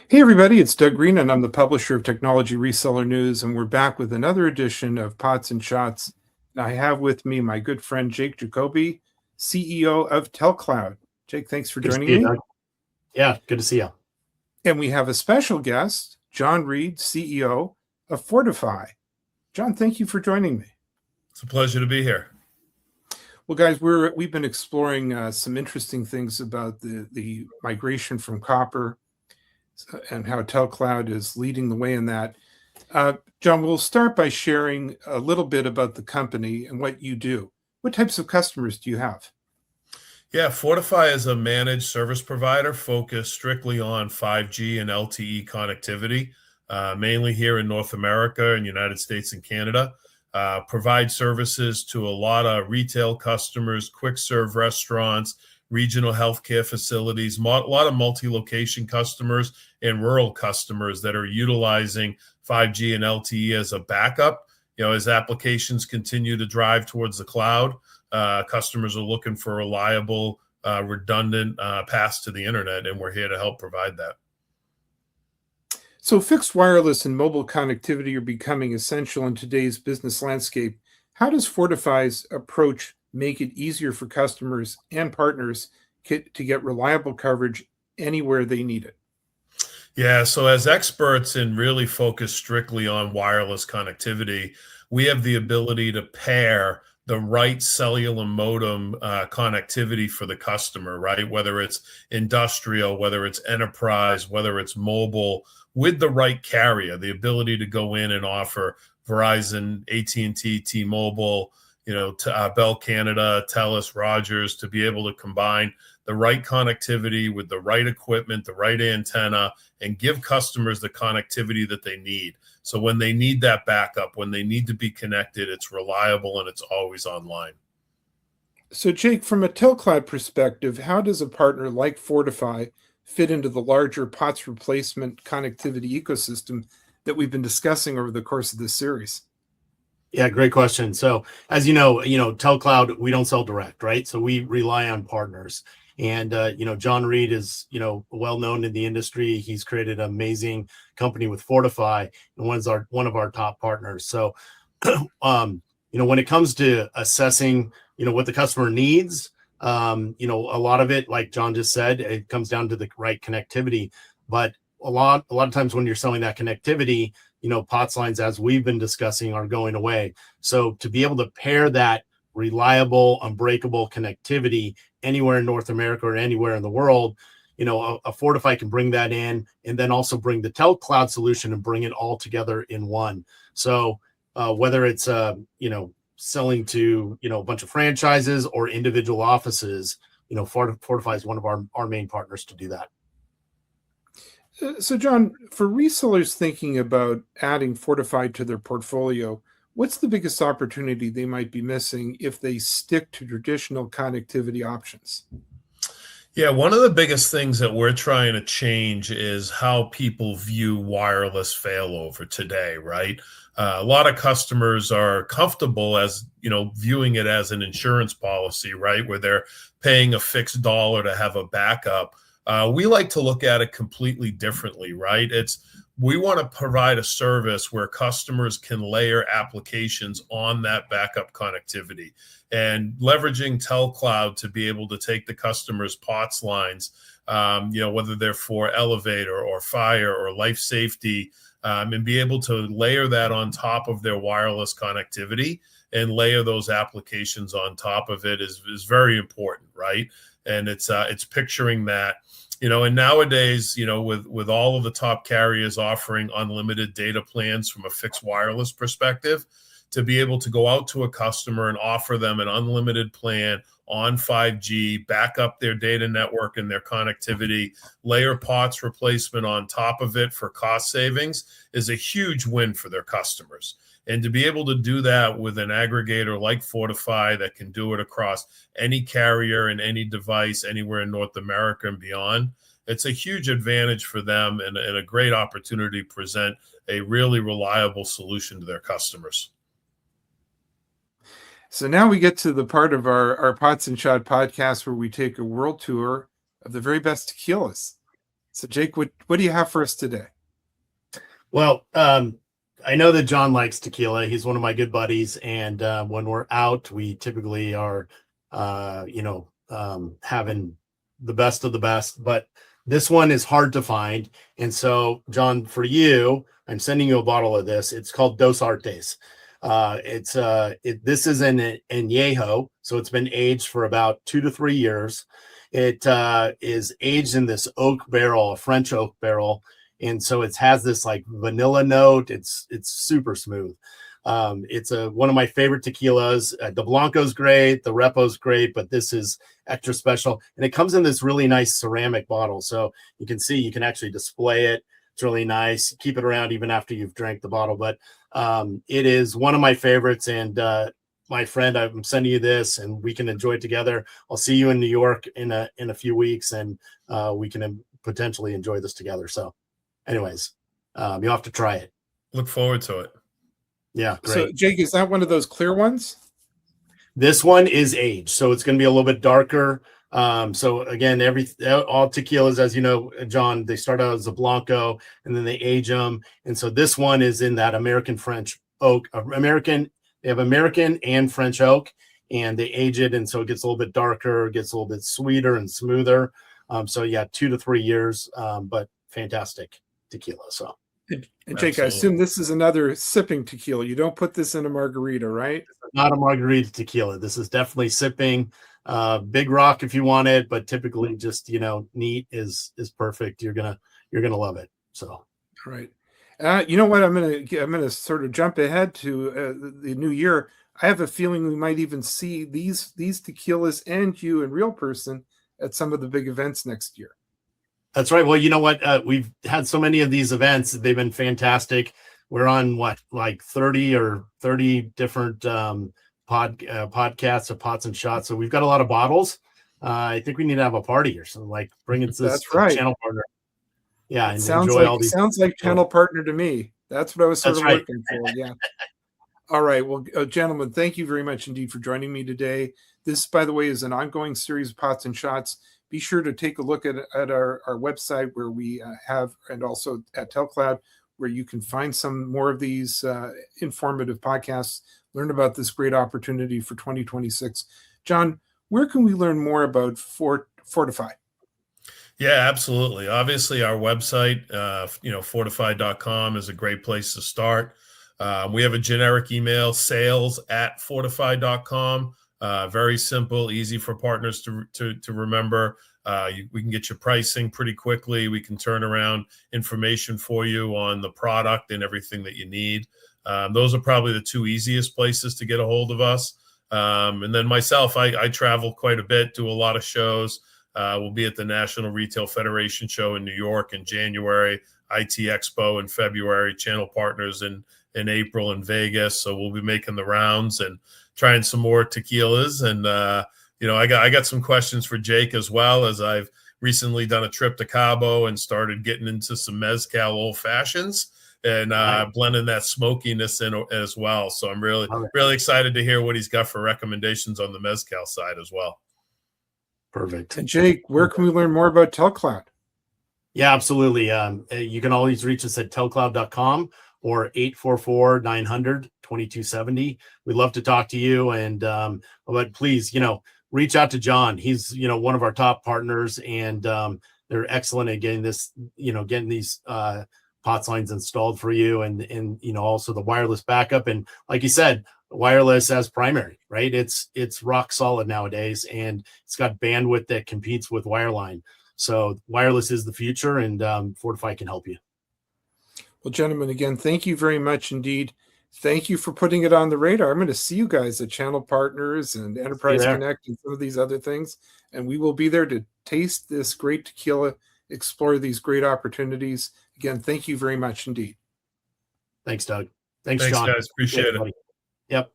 Hey everybody, it's Doug Green and I'm the publisher of Technology Reseller News, and we're back with another edition of Pots and Shots. And I have with me my good friend Jake Jacoby, CEO of TELCLOUD. Jake, thanks for Good to joining see you, me. Doug. Yeah, good to see you. And we have a special guest, John Reed, CEO of For2Fi. John, thank you for joining me. It's a pleasure to be here. Well, guys, we've been exploring some interesting things about the migration from copper and how TELCLOUD is leading the way in that. John, we'll start by sharing a little bit about the company and what you do. What types of customers do you have? Yeah, For2Fi is a managed service provider focused strictly on 5G and LTE connectivity, mainly here in North America and United States and Canada. Provide services to a lot of retail customers, quick serve restaurants, regional healthcare facilities, a lot of multi-location customers and rural customers that are utilizing 5G and LTE as a backup. As applications continue to drive towards the cloud, customers are looking for reliable, redundant paths to the internet, and we're here to help provide that. So fixed wireless and mobile connectivity are becoming essential in today's business landscape. How does For2Fi's approach make it easier for customers and partners to get reliable coverage anywhere they need it? Yeah, so as experts and really focus strictly on wireless connectivity, we have the ability to pair the right cellular modem connectivity for the customer, right? Whether it's industrial, whether it's enterprise, whether it's mobile, with the right carrier, the ability to go in and offer Verizon, AT&T, T-Mobile, Bell Canada, TELUS, Rogers, to be able to combine the right connectivity with the right equipment, the right antenna, and give customers the connectivity that they need. So when they need that backup, when they need to be connected, it's reliable and it's always online. So Jake, from a TELCLOUD perspective, how does a partner like For2Fi fit into the larger POTS replacement connectivity ecosystem that we've been discussing over the course of this series? Yeah, great question. So as you know, TELCLOUD, we don't sell direct, right? So we rely on partners. And, John Reed is, well known in the industry. He's created an amazing company with For2Fi and one of our top partners. So, when it comes to assessing, what the customer needs, a lot of it, like John just said, it comes down to the right connectivity. But a lot of times when you're selling that connectivity, POTS lines, as we've been discussing, are going away. So to be able to pair that reliable, unbreakable connectivity anywhere in North America or anywhere in the world, a For2Fi can bring that in and then also bring the TELCLOUD solution and bring it all together in one. So whether it's, selling to, a bunch of franchises or individual offices, For2Fi is one of our main partners to do that. So, John, for resellers thinking about adding For2Fi to their portfolio, what's the biggest opportunity they might be missing if they stick to traditional connectivity options? Yeah, one of the biggest things that we're trying to change is how people view wireless failover today, right? A lot of customers are comfortable viewing it as an insurance policy, right? Where they're paying a fixed dollar to have a backup. We like to look at it completely differently, right? We want to provide a service where customers can layer applications on that backup connectivity and leveraging TELCLOUD to be able to take the customer's POTS lines, whether they're for elevator or fire or life safety, and be able to layer that on top of their wireless connectivity and layer those applications on top of it is very important, right? And it's picturing that, and nowadays, with all of the top carriers offering unlimited data plans from a fixed wireless perspective, to be able to go out to a customer and offer them an unlimited plan on 5G, back up their data network and their connectivity, layer POTS replacement on top of it for cost savings is a huge win for their customers. And to be able to do that with an aggregator like For2Fi that can do it across any carrier and any device anywhere in North America and beyond, it's a huge advantage for them and a great opportunity to present a really reliable solution to their customers. So now we get to the part of our Pots and Shot podcast where we take a world tour of the very best tequilas. So Jake, what do you have for us today? Well, I know that John likes tequila. He's one of my good buddies, and when we're out, we typically are, having the best of the best. But this one is hard to find, and so John, for you, I'm sending you a bottle of this. It's called Dos Artes. This is an añejo, so it's been aged for about 2 to 3 years. It is aged in this oak barrel, a French oak barrel. And so it has this like vanilla note. It's super smooth. It's one of my favorite tequilas. The Blanco's great, the Repo's great, but this is extra special. And it comes in this really nice ceramic bottle. So you can see, you can actually display it. It's really nice. Keep it around even after you've drank the bottle. But it is one of my favorites. And my friend, I'm sending you this, and we can enjoy it together. I'll see you in New York in a few weeks, and we can potentially enjoy this together. So anyways, you'll have to try it. Look forward to it. Yeah, great. So Jake, is that one of those clear ones? This one is aged, so it's going to be a little bit darker. So again, all tequilas, as you know, John, they start out as a Blanco and then they age them. And so this one is in that American French oak. They have American and French oak, and they age it, and so it gets a little bit darker, gets a little bit sweeter and smoother. So yeah, 2 to 3 years, but fantastic tequila. So, And Jake, I assume this is another sipping tequila. You don't put this in a margarita, right? not a margarita tequila. This is definitely sipping. Big rock if you want it, but typically just neat is perfect. You're gonna love it. So, all right. You know what? I'm gonna sort of jump ahead to the new year. I have a feeling we might even see these tequilas and you in real person at some of the big events next year. That's right. Well, you know what? We've had so many of these events. They've been fantastic. We're on like 30 different podcasts of Pots and Shots. So we've got a lot of bottles. I think we need to have a party or something, like bring it to this channel partner. Yeah, and enjoy all these. Sounds like channel partner to me. That's what I was sort of looking for. Yeah. All right. Well, gentlemen, thank you very much indeed for joining me today. This, by the way, is an ongoing series of Pots and Shots. Be sure to take a look at our website where we have, and also at TELCLOUD, where you can find some more of these informative podcasts, learn about this great opportunity for 2026. John, where can we learn more about For2Fi? Yeah, absolutely. Obviously, our website, fortify.com is a great place to start. We have a generic email, sales@fortify.com. Very simple, easy for partners to remember. We can get your pricing pretty quickly. We can turn around information for you on the product and everything that you need. Those are probably the two easiest places to get a hold of us. And then myself, I travel quite a bit, do a lot of shows. We'll be at the National Retail Federation show in New York in January, IT Expo in February, channel partners in April in Vegas. So we'll be making the rounds and trying some more tequilas. And, I got some questions for Jake as well, as I've recently done a trip to Cabo and started getting into some mezcal old fashions and blending that smokiness in as well. So I'm really excited to hear what he's got for recommendations on the mezcal side as well. Perfect. And Jake, where can we learn more about TELCLOUD? Yeah, absolutely. You can always reach us at telcloud.com or 844-900-2270. We'd love to talk to you. And but please, reach out to John. He's, one of our top partners, and they're excellent at getting this, getting these POTS lines installed for you, and also the wireless backup. And like you said, wireless as primary, right? It's rock solid nowadays, and it's got bandwidth that competes with wireline. So wireless is the future, and For2Fi can help you. Well, gentlemen, again, thank you very much indeed. Thank you for putting it on the radar. I'm going to see you guys at Channel Partners and Enterprise Connect and some of these other things. And we will be there to taste this great tequila, explore these great opportunities. Again, thank you very much indeed. Thanks, Doug. Thanks, John. Guys. Appreciate it. Yep.